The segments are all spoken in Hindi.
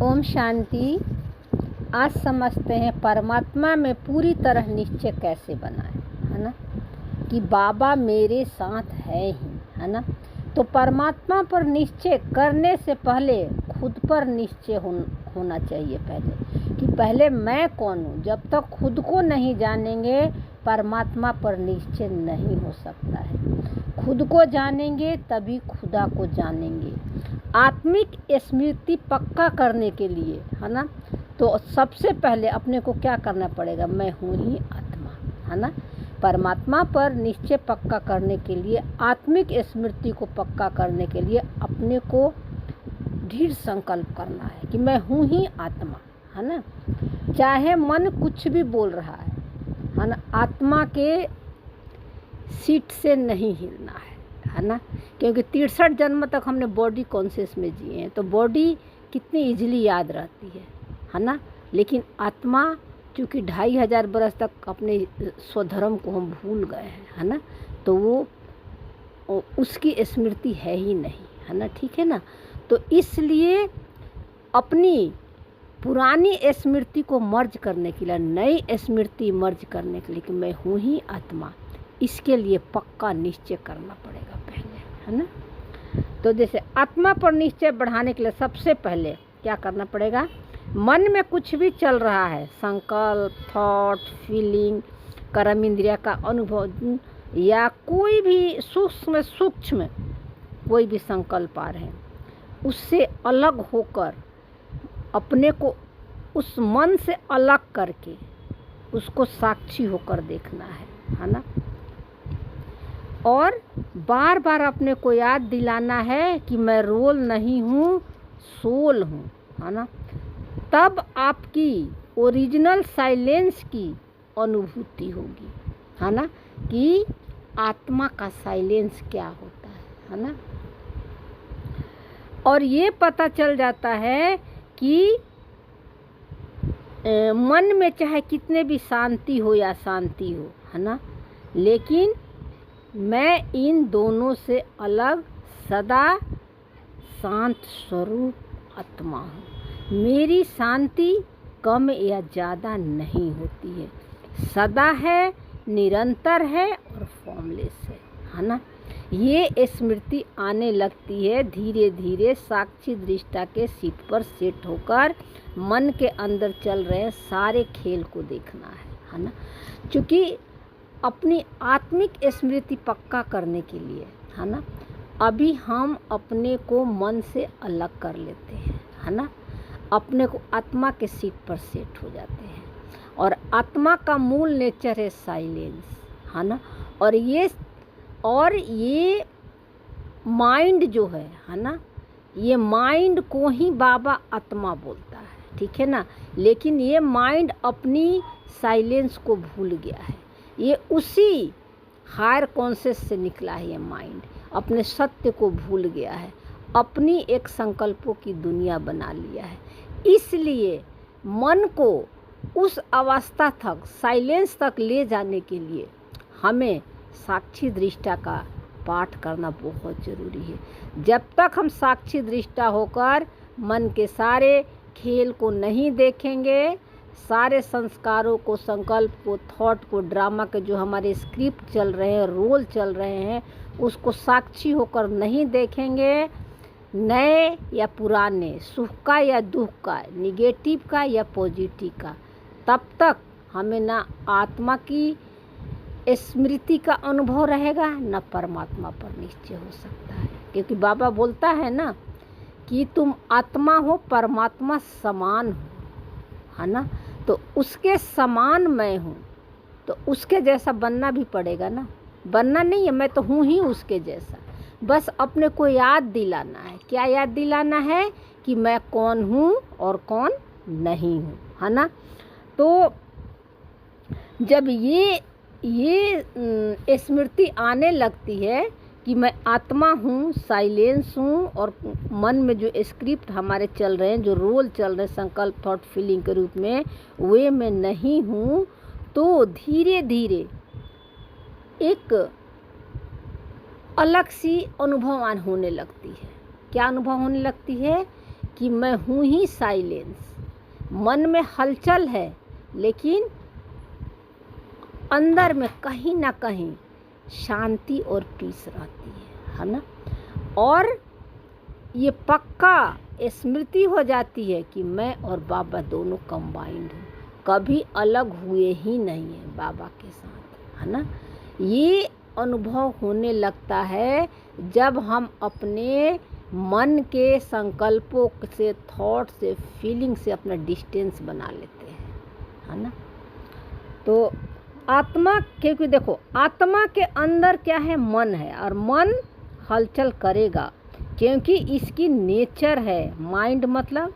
ओम शांति। आज समझते हैं परमात्मा में पूरी तरह निश्चय कैसे बनाएं, है ना, कि बाबा मेरे साथ है ही, है ना। तो परमात्मा पर निश्चय करने से पहले खुद पर निश्चय होना चाहिए पहले, कि पहले मैं कौन हूँ। जब तक खुद को नहीं जानेंगे परमात्मा पर निश्चय नहीं हो सकता है। खुद को जानेंगे तभी खुदा को जानेंगे। आत्मिक स्मृति पक्का करने के लिए, है ना, तो सबसे पहले अपने को क्या करना पड़ेगा? मैं हूँ ही आत्मा, है ना। परमात्मा पर निश्चय पक्का करने के लिए, आत्मिक स्मृति को पक्का करने के लिए अपने को दृढ़ संकल्प करना है कि मैं हूँ ही आत्मा, है ना। चाहे मन कुछ भी बोल रहा है ना, आत्मा के सीट से नहीं हिलना है ना। क्योंकि 63 जन्म तक हमने बॉडी कॉन्शियस में जिए हैं, तो बॉडी कितनी इजीली याद रहती है ना। लेकिन आत्मा चूँकि 2500 बरस तक अपने स्वधर्म को हम भूल गए हैं, है ना, तो वो उसकी स्मृति है ही नहीं, है ना, ठीक है ना। तो इसलिए अपनी पुरानी स्मृति को मर्ज करने के लिए, नई स्मृति मर्ज करने के लिए कि मैं हूँ ही आत्मा, इसके लिए पक्का निश्चय करना पड़ेगा पहले, है ना। तो जैसे आत्मा पर निश्चय बढ़ाने के लिए सबसे पहले क्या करना पड़ेगा? मन में कुछ भी चल रहा है, संकल्प, थॉट, फीलिंग, कर्म इंद्रिया का अनुभव, या कोई भी सूक्ष्म कोई भी संकल्प आ रहे हैं, उससे अलग होकर अपने को उस मन से अलग करके उसको साक्षी होकर देखना है ना। और बार बार अपने को याद दिलाना है कि मैं रोल नहीं हूँ, सोल हूँ, है ना। तब आपकी ओरिजिनल साइलेंस की अनुभूति होगी, है ना, कि आत्मा का साइलेंस क्या होता है ना। और ये पता चल जाता है कि मन में चाहे कितने भी शांति हो या शांति हो, है ना, लेकिन मैं इन दोनों से अलग सदा शांत स्वरूप आत्मा हूँ। मेरी शांति कम या ज़्यादा नहीं होती है, सदा है, निरंतर है और फॉर्मलेस है ना। ये स्मृति आने लगती है धीरे धीरे साक्षी दृष्टा के सीट पर सेट होकर मन के अंदर चल रहे सारे खेल को देखना है ना। क्योंकि अपनी आत्मिक स्मृति पक्का करने के लिए, है ना, अभी हम अपने को मन से अलग कर लेते हैं, है ना, अपने को आत्मा के सीट पर सेट हो जाते हैं। और आत्मा का मूल नेचर है साइलेंस, है ना। और ये माइंड जो है ना, ये माइंड को ही बाबा आत्मा बोलता है, ठीक है ना। लेकिन ये माइंड अपनी साइलेंस को भूल गया है। ये उसी हायर कॉन्शियस से निकला है। ये माइंड अपने सत्य को भूल गया है, अपनी एक संकल्पों की दुनिया बना लिया है। इसलिए मन को उस अवस्था तक, साइलेंस तक ले जाने के लिए हमें साक्षी दृष्टा का पाठ करना बहुत ज़रूरी है। जब तक हम साक्षी दृष्टा होकर मन के सारे खेल को नहीं देखेंगे, सारे संस्कारों को, संकल्प को, थॉट को, ड्रामा के जो हमारे स्क्रिप्ट चल रहे हैं, रोल चल रहे हैं, उसको साक्षी होकर नहीं देखेंगे, नए या पुराने, सुख का या दुख का, निगेटिव का या पॉजिटिव का, तब तक हमें ना आत्मा की स्मृति का अनुभव रहेगा, न परमात्मा पर निश्चय हो सकता है। क्योंकि बाबा बोलता है ना कि तुम आत्मा हो, परमात्मा समान हो, है ना। तो उसके समान मैं हूँ, तो उसके जैसा बनना भी पड़ेगा ना। बनना नहीं है, मैं तो हूँ ही उसके जैसा। बस अपने को याद दिलाना है। क्या याद दिलाना है? कि मैं कौन हूँ और कौन नहीं हूँ, है ना। तो जब ये स्मृति आने लगती है कि मैं आत्मा हूँ, साइलेंस हूँ, और मन में जो स्क्रिप्ट हमारे चल रहे हैं, जो रोल चल रहे हैं संकल्प, थॉट, फीलिंग के रूप में, वे मैं नहीं हूँ, तो धीरे धीरे एक अलग सी अनुभव होने लगती है। क्या अनुभव होने लगती है? कि मैं हूँ ही साइलेंस। मन में हलचल है लेकिन अंदर में कहीं ना कहीं शांति और पीस रहती है ना। और ये पक्का स्मृति हो जाती है कि मैं और बाबा दोनों कंबाइंड हैं, कभी अलग हुए ही नहीं है बाबा के साथ, है ना। ये अनुभव होने लगता है जब हम अपने मन के संकल्पों से, थॉट से, फीलिंग से अपना डिस्टेंस बना लेते हैं, है ना। तो आत्मा, क्योंकि देखो आत्मा के अंदर क्या है, मन है, और मन हलचल करेगा क्योंकि इसकी नेचर है। माइंड मतलब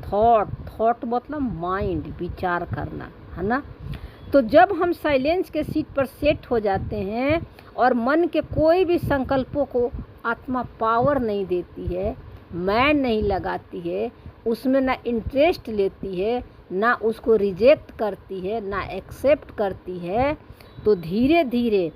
थॉट, थॉट मतलब माइंड, विचार करना, है ना। तो जब हम साइलेंस के सीट पर सेट हो जाते हैं और मन के कोई भी संकल्पों को आत्मा पावर नहीं देती है, मैं नहीं लगाती है, उसमें ना इंटरेस्ट लेती है, ना उसको रिजेक्ट करती है, ना एक्सेप्ट करती है, तो धीरे धीरे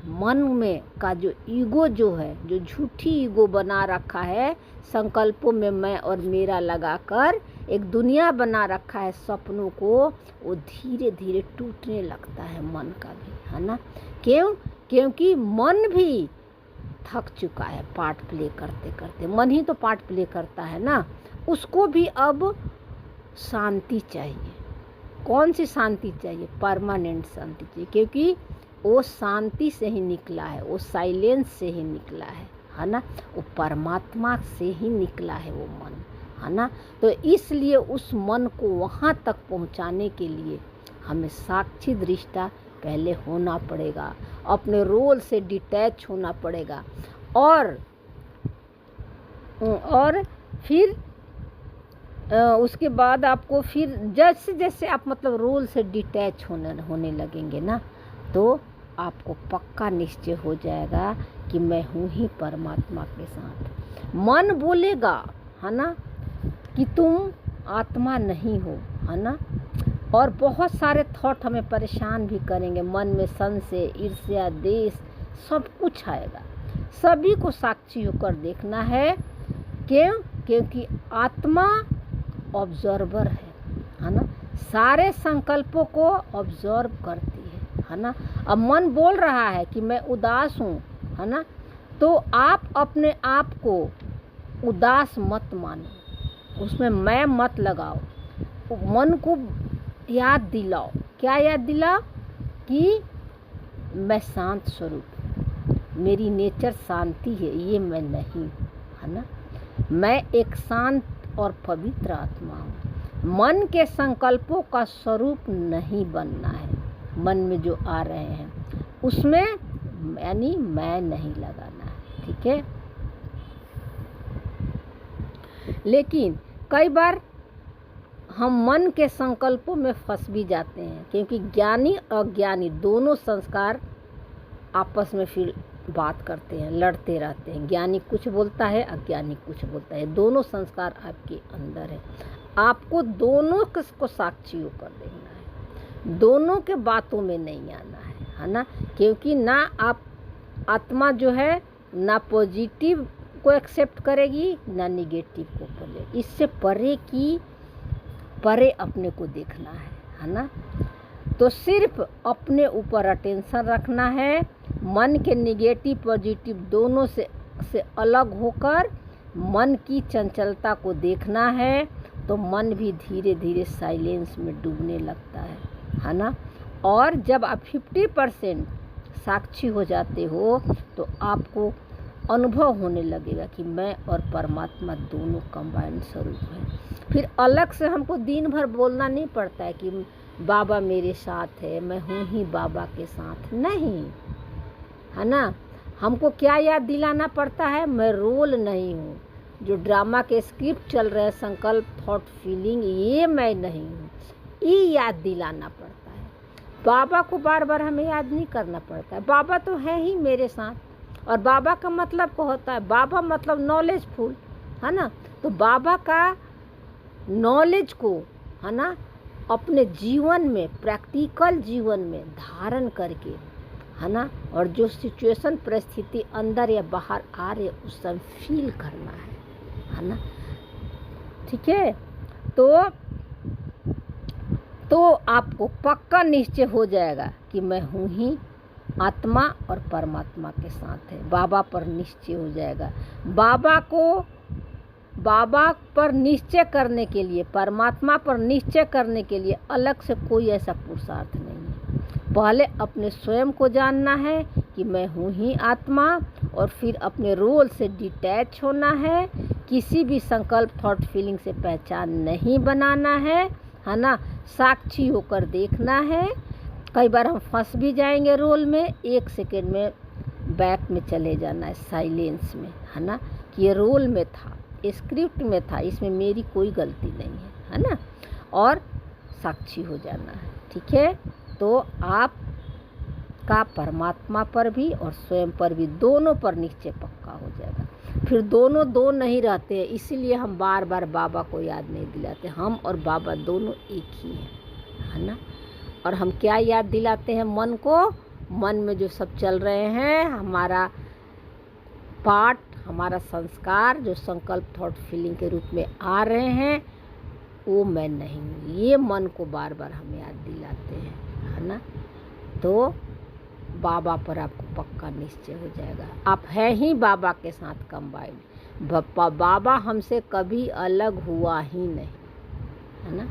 मन में का जो ईगो जो है, जो झूठी ईगो बना रखा है, संकल्पों में मैं और मेरा लगाकर एक दुनिया बना रखा है सपनों को, वो धीरे धीरे टूटने लगता है मन का भी, है ना। क्यों? क्योंकि मन भी थक चुका है पार्ट प्ले करते करते। मन ही तो पार्ट प्ले करता है ना, उसको भी अब शांति चाहिए। कौन सी शांति चाहिए? परमानेंट शांति चाहिए, क्योंकि वो शांति से ही निकला है, वो साइलेंस से ही निकला है ना। वो परमात्मा से ही निकला है वो मन, है ना। तो इसलिए उस मन को वहाँ तक पहुँचाने के लिए हमें साक्षी दृष्टा पहले होना पड़ेगा, अपने रोल से डिटैच होना पड़ेगा, और फिर उसके बाद आपको फिर जैसे जैसे आप मतलब रोल से डिटैच होने लगेंगे ना, तो आपको पक्का निश्चय हो जाएगा कि मैं हूँ ही परमात्मा के साथ। मन बोलेगा, है ना, कि तुम आत्मा नहीं हो, है ना। और बहुत सारे थॉट हमें परेशान भी करेंगे, मन में संशय, ईर्ष्या, द्वेष, सब कुछ आएगा। सभी को साक्षी होकर देखना है। क्यों? क्योंकि आत्मा ऑब्जर्वर है ना। सारे संकल्पों को ऑब्जर्व करती है ना। अब मन बोल रहा है कि मैं उदास हूँ, है ना, तो आप अपने आप को उदास मत मानो, उसमें मैं मत लगाओ, मन को याद दिलाओ। क्या याद दिलाओ? कि मैं शांत स्वरूप, मेरी नेचर शांति है, ये मैं नहीं, है ना। मैं एक शांत और पवित्र आत्मा हूँ। मन के संकल्पों का स्वरूप नहीं बनना है। मन में जो आ रहे हैं उसमें यानी मैं नहीं लगाना है, ठीक है। लेकिन कई बार हम मन के संकल्पों में फंस भी जाते हैं, क्योंकि ज्ञानी और अज्ञानी दोनों संस्कार आपस में फिर बात करते हैं, लड़ते रहते हैं। ज्ञानी कुछ बोलता है, अज्ञानी कुछ बोलता है, दोनों संस्कार आपके अंदर है। आपको दोनों को साक्षी होकर देखना है, दोनों के बातों में नहीं आना है ना। क्योंकि ना आप आत्मा जो है ना पॉजिटिव को एक्सेप्ट करेगी ना निगेटिव को करेगी। इससे परे अपने को देखना है ना। तो सिर्फ अपने ऊपर अटेंशन रखना है, मन के निगेटिव पॉजिटिव दोनों से अलग होकर मन की चंचलता को देखना है, तो मन भी धीरे धीरे साइलेंस में डूबने लगता है ना। और जब आप 50% साक्षी हो जाते हो तो आपको अनुभव होने लगेगा कि मैं और परमात्मा दोनों कंबाइंड स्वरूप हैं। फिर अलग से हमको दिन भर बोलना नहीं पड़ता है कि बाबा मेरे साथ है, मैं हूँ ही बाबा के साथ, नहीं, है ना। हमको क्या याद दिलाना पड़ता है? मैं रोल नहीं हूँ। जो ड्रामा के स्क्रिप्ट चल रहे हैं, संकल्प, थॉट, फीलिंग, ये मैं नहीं हूँ, ये याद दिलाना पड़ता है। बाबा को बार बार हमें याद नहीं करना पड़ता है, बाबा तो है ही मेरे साथ। और बाबा का मतलब क्या होता है? बाबा मतलब नॉलेजफुल, है ना। तो बाबा का नॉलेज को, है ना, अपने जीवन में, प्रैक्टिकल जीवन में धारण करके, है ना, और जो सिचुएशन, परिस्थिति अंदर या बाहर आ रहे उस समय फील करना है ना। ठीक है। तो आपको पक्का निश्चय हो जाएगा कि मैं हूँ ही आत्मा और परमात्मा के साथ है। बाबा पर निश्चय हो जाएगा। बाबा पर निश्चय करने के लिए, परमात्मा पर निश्चय करने के लिए अलग से कोई ऐसा पुरुषार्थ नहीं है। पहले अपने स्वयं को जानना है कि मैं हूँ ही आत्मा, और फिर अपने रोल से डिटैच होना है। किसी भी संकल्प, थॉट, फीलिंग से पहचान नहीं बनाना है ना। साक्षी होकर देखना है। कई बार हम फंस भी जाएंगे रोल में, 1 सेकेंड में बैक में चले जाना है, साइलेंस में, है ना, कि ये रोल में था, स्क्रिप्ट में था, इसमें मेरी कोई गलती नहीं है ना, और साक्षी हो जाना है। ठीक है। तो आप का परमात्मा पर भी और स्वयं पर भी, दोनों पर निश्चय पक्का हो जाएगा। फिर दोनों दो नहीं रहते हैं, इसीलिए हम बार बार बाबा को याद नहीं दिलाते। हम और बाबा दोनों एक ही हैं, है ना। और हम क्या याद दिलाते हैं मन को? मन में जो सब चल रहे हैं, हमारा पाठ, हमारा संस्कार, जो संकल्प, थॉट, फीलिंग के रूप में आ रहे हैं, वो मैं नहीं हूँ, ये मन को बार बार हम याद दिलाते हैं, है ना। तो बाबा पर आपको पक्का निश्चय हो जाएगा, आप है ही बाबा के साथ कंबाइंड। बाबा हमसे कभी अलग हुआ ही नहीं, है ना।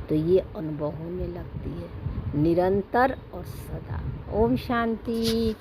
तो ये अनुभव होने लगती है निरंतर और सदा। ओम शांति।